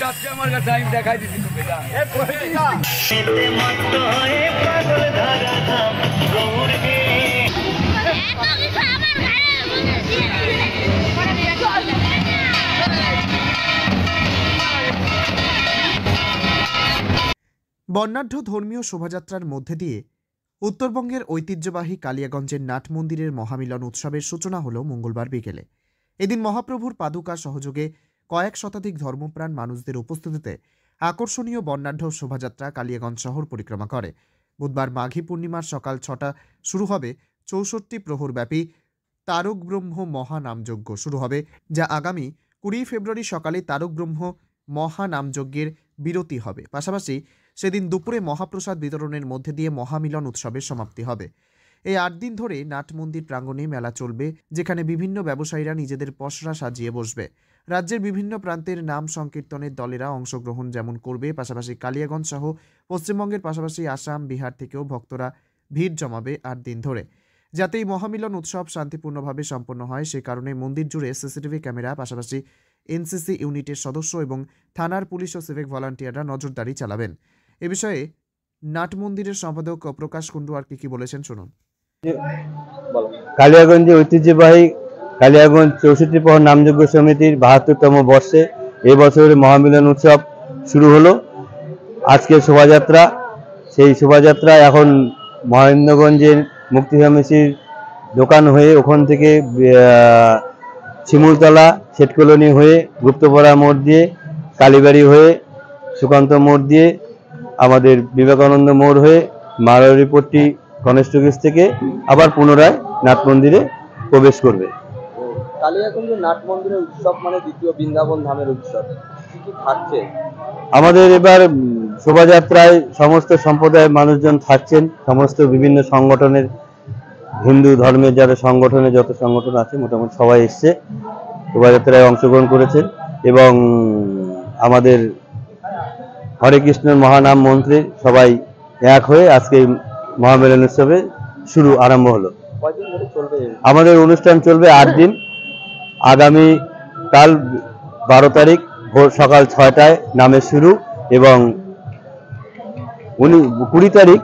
যাচ্ছে আমার কাছে, আমি দেখাই দিচ্ছি তোকে। বর্ণাঢ্য ধর্মীয় শোভাযাত্রার মধ্যে দিয়ে উত্তরবঙ্গের ঐতিহ্যবাহী কালিয়াগঞ্জের নাট মন্দিরের মহামিলন উৎসবের সূচনা হল মঙ্গলবার বিকেলে। এদিন মহাপ্রভুর পাদুকা সহযোগে কয়েক শতাধিক ধর্মপ্রাণ মানুষদের উপস্থিতিতে আকর্ষণীয় বর্ণাঢ্য শোভাযাত্রা কালিয়াগঞ্জ শহর পরিক্রমা করে। বুধবার মাঘী পূর্ণিমার সকাল 6টা শুরু হবে 64 প্রহরব্যাপী তারক ব্রহ্ম মহানামযজ্ঞ শুরু হবে, যা আগামী 20 ফেব্রুয়ারি সকালে তারক ব্রহ্ম মহানামযজ্ঞের বিরতি হবে। পাশাপাশি সেদিন দুপুরে মহাপ্রসাদ বিতরণের মধ্যে দিয়ে মহামিলন উৎসবের সমাপ্তি হবে। এই 8 দিন ধরে নাট মন্দির প্রাঙ্গণে মেলা চলবে, যেখানে বিভিন্ন ব্যবসায়ীরা নিজেদের পসরা সাজিয়ে বসবে। রাজ্যের বিভিন্ন প্রান্তের নাম সংকীর্তনের দলেরা অংশগ্রহণ যেমন করবে, পাশাপাশি কালিয়াগঞ্জ সহ পশ্চিমবঙ্গের পাশাপাশি আসাম, বিহার থেকেও ভক্তরা ভিড় জমাবে 8 দিন ধরে। যাতে এই মহামিলন উৎসব শান্তিপূর্ণভাবে সম্পন্ন হয়, সে কারণে মন্দির জুড়ে সিসিটিভি ক্যামেরা, পাশাপাশি এনসিসি ইউনিটের সদস্য এবং থানার পুলিশ ও সিভিক ভলান্টিয়াররা নজরদারি চালাবেন। এ বিষয়ে নাট মন্দিরের সম্পাদক প্রকাশ কুণ্ডু আর কি বলেছেন শুনুন। কালিয়াগঞ্জে ঐতিহ্যবাহী কালিয়াগঞ্জ 64 প্রহর নামযজ্ঞ সমিতির 72তম বর্ষে এবছরের মহামিলন উৎসব শুরু হলো। আজকের শোভাযাত্রা, সেই শোভাযাত্রা এখন মহেন্দ্রগঞ্জের মুক্তি ফার্মেসির দোকান হয়ে ওখান থেকে শিমুলতলা শেঠ কলোনি হয়ে গুপ্তপাড়া মোড় দিয়ে কালীবাড়ি হয়ে সুকান্ত মোড় দিয়ে আমাদের বিবেকানন্দ মোড় হয়ে মারোয়ারিপট্টি গণেশ টকিজ থেকে আবার পুনরায় নাট মন্দিরে প্রবেশ করবে। কালিয়াগঞ্জের নাট মন্দিরের উৎসব মানে দ্বিতীয় বৃন্দাবন ধামের উৎসব, কি কি থাকছে? আমাদের এবার শোভাযাত্রায় সমস্ত সম্প্রদায়ের মানুষজন থাকছেন, সমস্ত বিভিন্ন সংগঠনের, হিন্দু ধর্মের যারা সংগঠনে যত সংগঠন আছে মোটামুটি সবাই এসছে, শোভাযাত্রায় অংশগ্রহণ করেছেন এবং আমাদের হরে কৃষ্ণের মহানাম মন্ত্রে সবাই এক হয়ে আজকে মহামিলন উৎসবে আরম্ভ হলো। আমাদের অনুষ্ঠান চলবে 8 দিন। আগামী কাল 12 তারিখ ভোর সকাল 6টায় নামের শুরু এবং 20 তারিখ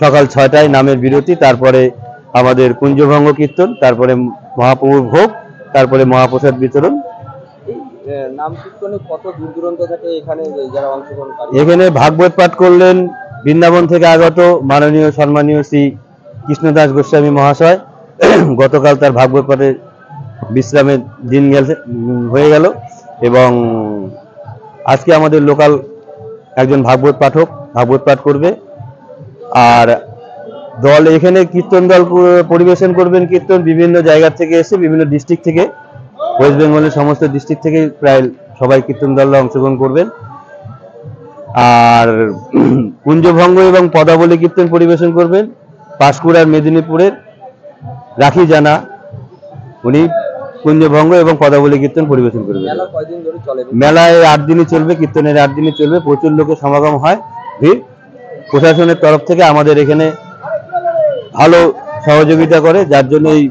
সকাল 6টায় নামের বিরতি, তারপরে আমাদের কুঞ্জভঙ্গ কীর্তন, তারপরে মহাপ্রভুর ভোগ, তারপরে মহাপ্রসাদ বিতরণ। নাম কীর্তনে কত দূর দূরান্ত থেকে এখানে যারা অংশগ্রহণ করে? এখানে ভাগবত পাঠ করলেন বৃন্দাবন থেকে আগত মাননীয় সম্মানীয় শ্রী কৃষ্ণদাস গোস্বামী মহাশয়। গতকাল তার ভাগবত পাঠে বিশ্রামের দিন হয়ে গেল এবং আজকে আমাদের লোকাল একজন ভাগবত পাঠক ভাগবত পাঠ করবে। আর দল এখানে কীর্তন দল পরিবেশন করবেন কীর্তন বিভিন্ন জায়গা থেকে এসে, বিভিন্ন ডিস্ট্রিক্ট থেকে, ওয়েস্ট বেঙ্গলের সমস্ত ডিস্ট্রিক্ট থেকে প্রায় সবাই কীর্তন দলরা অংশগ্রহণ করবেন। আর কুঞ্জভঙ্গ এবং পদাবলী কীর্তন পরিবেশন করবেন পাঁশকুড়ার মেদিনীপুরের রাখি জানা, উনি কুঞ্জভঙ্গ এবং পদাবলী কীর্তন পরিবেশন করবেন। মেলায় 8 দিনই চলবে, কীর্তনের 8 দিনই চলবে। প্রচুর লোকের সমাগম হয়, ভিড়। প্রশাসনের তরফ থেকে আমাদের এখানে ভালো সহযোগিতা করে, যার জন্য এই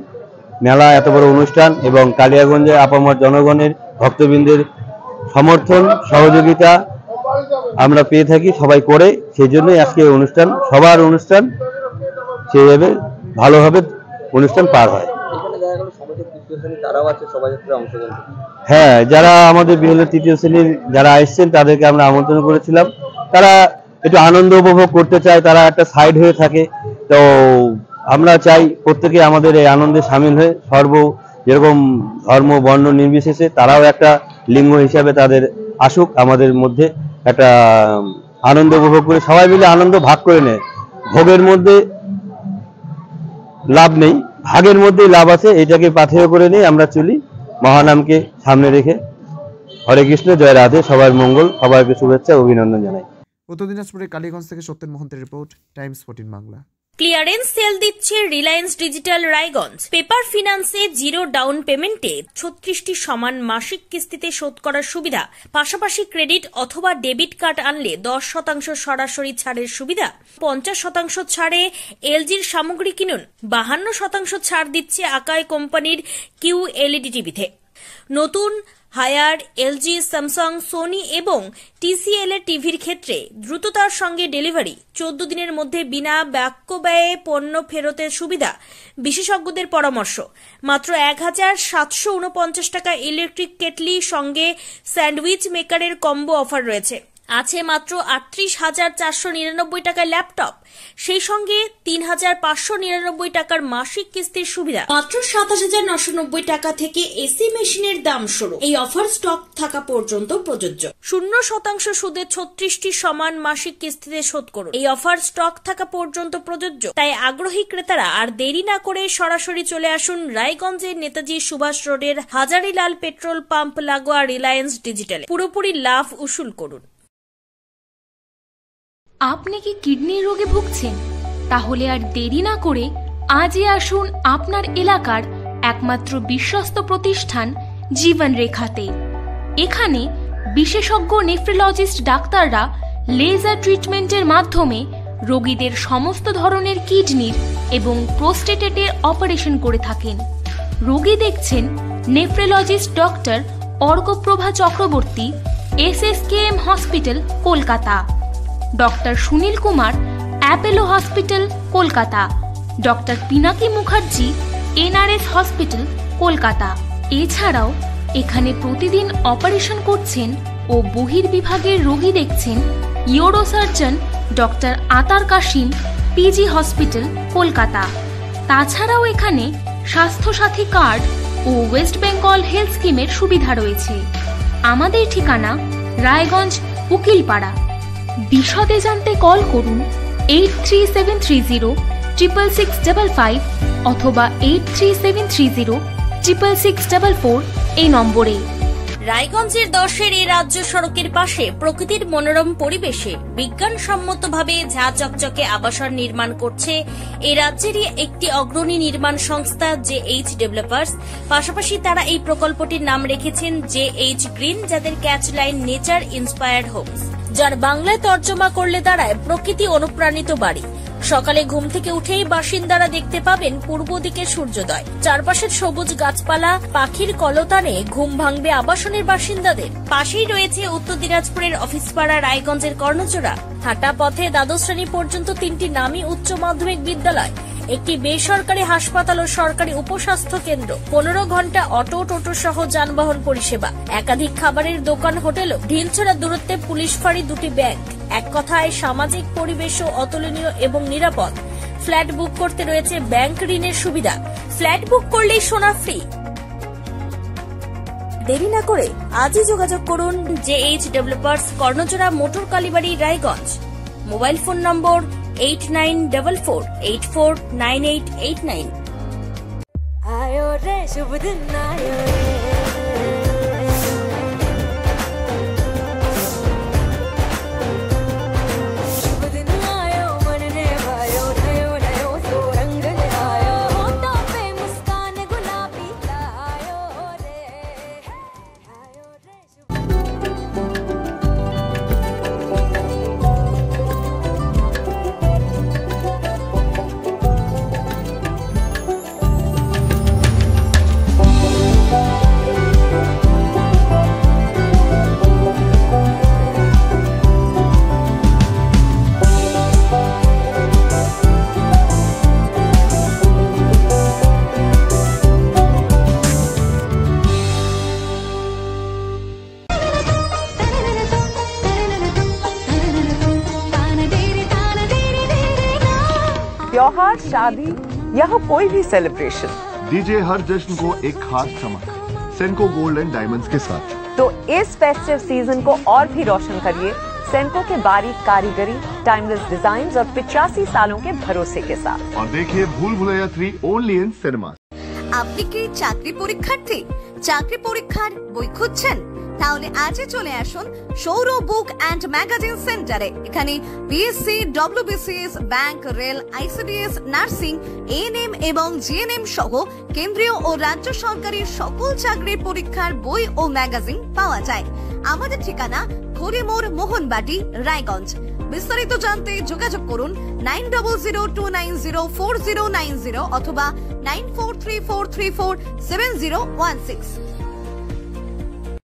মেলা এত বড় অনুষ্ঠান এবং কালিয়াগঞ্জের আপামর জনগণের ভক্তবৃন্দের সমর্থন সহযোগিতা আমরা পেয়ে থাকি, সবাই করে। সেই জন্যই আজকে অনুষ্ঠান, সবার অনুষ্ঠান সেইভাবে ভালোভাবে অনুষ্ঠান পার হয়। হ্যাঁ, যারা আমাদের বিহারের 3য় শ্রেণীর যারা আসছেন তাদেরকে আমরা আমন্ত্রণ করেছিলাম। তারা একটু আনন্দ উপভোগ করতে চায়, তারা একটা সাইড হয়ে থাকে। তো আমরা চাই প্রত্যেকে আমাদের এই আনন্দে সামিল হয়ে যেরকম ধর্ম বর্ণ নির্বিশেষে তারাও একটা লিঙ্গ হিসাবে তাদের আসুক, আমাদের মধ্যে একটা আনন্দ উপভোগ করে সবাই মিলে আনন্দ ভাগ করে নেয়। ভোগের মধ্যে লাভ নেই, ভাগের মধ্যেই লাভ আছে। এটাকে পাথেয় করে নিয়ে আমরা চলি, মহানামকে সামনে রেখে। হরে কৃষ্ণ, জয় রাধে, সবার মঙ্গল, সবাইকে শুভেচ্ছা অভিনন্দন জানাই। উত্তর দিনাজপুরের কালীগঞ্জ থেকে সত্যেন মোহন্তের report, Times 14 Bangla. Clearance sale দিচ্ছে রিলায়েন্স ডিজিটাল রায়গঞ্জ। পেপার ফিন্যান্সে 0 ডাউন পেমেন্টে 36টি সমান মাসিক কিস্তিতে শোধ করার সুবিধা, পাশাপাশি ক্রেডিট অথবা ডেবিট কার্ড আনলে 10% সরাসরি ছাড়ের সুবিধা, 50% ছাড়ে এলজির সামগ্রী কিনুন, 52% ছাড় দিচ্ছে আকাই কোম্পানির QLED টিভিতে। নতুন হায়ার, এলজি, স্যামসাং, সোনি এবং TCL এর টিভির ক্ষেত্রে দ্রুততার সঙ্গে ডেলিভারি, 14 দিনের মধ্যে বিনা বাক্য ব্যয়ে পণ্য ফেরতের সুবিধা, বিশেষজ্ঞদের পরামর্শ। মাত্র 1749 টাকা ইলেকট্রিক কেটলি, সঙ্গে স্যান্ডউইচ মেকারের কম্বো অফার রয়েছে। আছে মাত্র 38,499 টাকার ল্যাপটপ, সেই সঙ্গে 3,599 টাকার মাসিক কিস্তির সুবিধা। মাত্র 27,990 টাকা থেকে এসি মেশিনের দাম শুরু। এই অফার স্টক থাকা পর্যন্ত প্রযোজ্য। 0% সুদে 36টি সমান মাসিক কিস্তিতে শোধ করুন। এই অফার স্টক থাকা পর্যন্ত প্রযোজ্য। তাই আগ্রহী ক্রেতারা আর দেরি না করে সরাসরি চলে আসুন রায়গঞ্জের নেতাজি সুভাষ রোডের হাজারিলাল পেট্রোল পাম্প লাগোয়া রিলায়েন্স ডিজিটালে। পুরোপুরি লাভ উসুল করুন। আপনি কি কিডনির রোগে ভুগছেন? তাহলে আর দেরি না করে আজই আসুন আপনার এলাকার একমাত্র বিশ্বস্ত প্রতিষ্ঠান জীবন রেখাতে। এখানে বিশেষজ্ঞ নেফ্রোলজিস্ট ডাক্তাররা লেজার ট্রিটমেন্টের মাধ্যমে রোগীদের সমস্ত ধরনের কিডনির এবং প্রোস্টেটের অপারেশন করে থাকেন। রোগী দেখছেন nephrologist doctor Arkaprabha Chakraborty, SSKM hospital, Kolkata. Doctor Sunil Kumar, Apollo hospital, Kolkata. Doctor Pinaki Mukherjee, NRS hospital, Kolkata. এছাড়াও এখানে প্রতিদিন অপারেশন করছেন ও বহির্বিভাগের রোগী দেখছেন ইউরোসার্জন ডক্টর আতার কাশিম, PG হসপিটাল, কলকাতা। তাছাড়াও এখানে স্বাস্থ্যসাথী কার্ড ও ওয়েস্ট বেঙ্গল হেলথ স্কিমের সুবিধা রয়েছে। আমাদের ঠিকানা রায়গঞ্জ, উকিলপাড়া। বিশদে জানতে কল করুন 8373066655 অথবা 8373066644 এই নম্বরে। রায়গঞ্জের 10-এর এই রাজ্য সড়কের পাশে প্রকৃতির মনোরম পরিবেশে বিজ্ঞানসম্মতভাবে ঝা চকচকে আবাসন নির্মাণ করছে এই রাজ্যেরই একটি অগ্রণী নির্মাণ সংস্থা JH ডেভেলপার্স। পাশাপাশি তারা এই প্রকল্পটির নাম রেখেছেন JH গ্রিন, যাদের ক্যাচলাইন নেচার ইন্সপায়ার্ড হোমস, যার বাংলায় তর্জমা করলে দাঁড়ায় প্রকৃতি অনুপ্রাণিত বাড়ি। সকালে ঘুম থেকে উঠেই বাসিন্দারা দেখতে পাবেন পূর্ব দিকে সূর্যোদয়। চারপাশের সবুজ গাছপালা, পাখির কলতানে ঘুম ভাঙবে আবাসনের বাসিন্দাদের। পাশেই রয়েছে উত্তর দিনাজপুরের অফিসপাড়া রায়গঞ্জের কর্ণচূড়া। হাঁটা পথে দ্বাদশ শ্রেণী পর্যন্ত 3টি নামী উচ্চ মাধ্যমিক বিদ্যালয়, একটি বেসরকারি হাসপাতাল ও সরকারি উপস্বাস্থ্য কেন্দ্র, 15 ঘন্টা অটো, টোটো সহ যানবাহন পরিষেবা, একাধিক খাবারের দোকান, হোটেলও, ঢিলছড়া দূরত্বে পুলিশ ফাঁড়ি, 2টি ব্যাংক। এক কথায় সামাজিক পরিবেশও অতুলনীয় এবং নিরাপদ। ফ্ল্যাট বুক করতে রয়েছে ব্যাংক ঋণের সুবিধা। ফ্ল্যাট বুক করলেই সোনা ফ্রি। দেরি না করে আজই যোগাযোগ করুন JH developers, Karnachura, motor Kalibari, Raiganj. Mobile phone number 8944849889। आयो रे शुभ दिन आयो रे, शुभ दिन आयो मन ने भायो, नयो नयो तो रंग ले आयो, होठों पे मुस्कान गुलाबी लायो रे, आयो रे शुभ त्योहार, शादी या हो कोई भी सेलिब्रेशन, दीजिए हर जश्न को एक खास चमक सेनको गोल्ड एंड डायमंड्स के साथ। तो इस फेस्टिव सीजन को और भी रोशन करिए सेनको के बारीक कारीगरी, टाइमलेस डिजाइन और 85 सालों के भरोसे के साथ। और देखिए भूल भुलैया 3 ओनली इन सिनेमा। আপনি কি চাকরি পরীক্ষার্থী? চাকরি পরীক্ষার বই খুঁজছেন? তাহলে আজই চলে আসুন সৌর বুক অ্যান্ড ম্যাগাজিন সেন্টারে। এখানে BSc, WBCS, bank, rail, ICDS, nursing, ANM এবং GNM সহ কেন্দ্রীয় ও রাজ্য সরকারের সকল চাকরির পরীক্ষার বই ও ম্যাগাজিন পাওয়া যায়। আমাদের ঠিকানা খড়িমোড়, মোহনবাটি, রায়গঞ্জ। বিস্তারিত জানতে যোগাযোগ করুন 9002904090 অথবা 9434347016।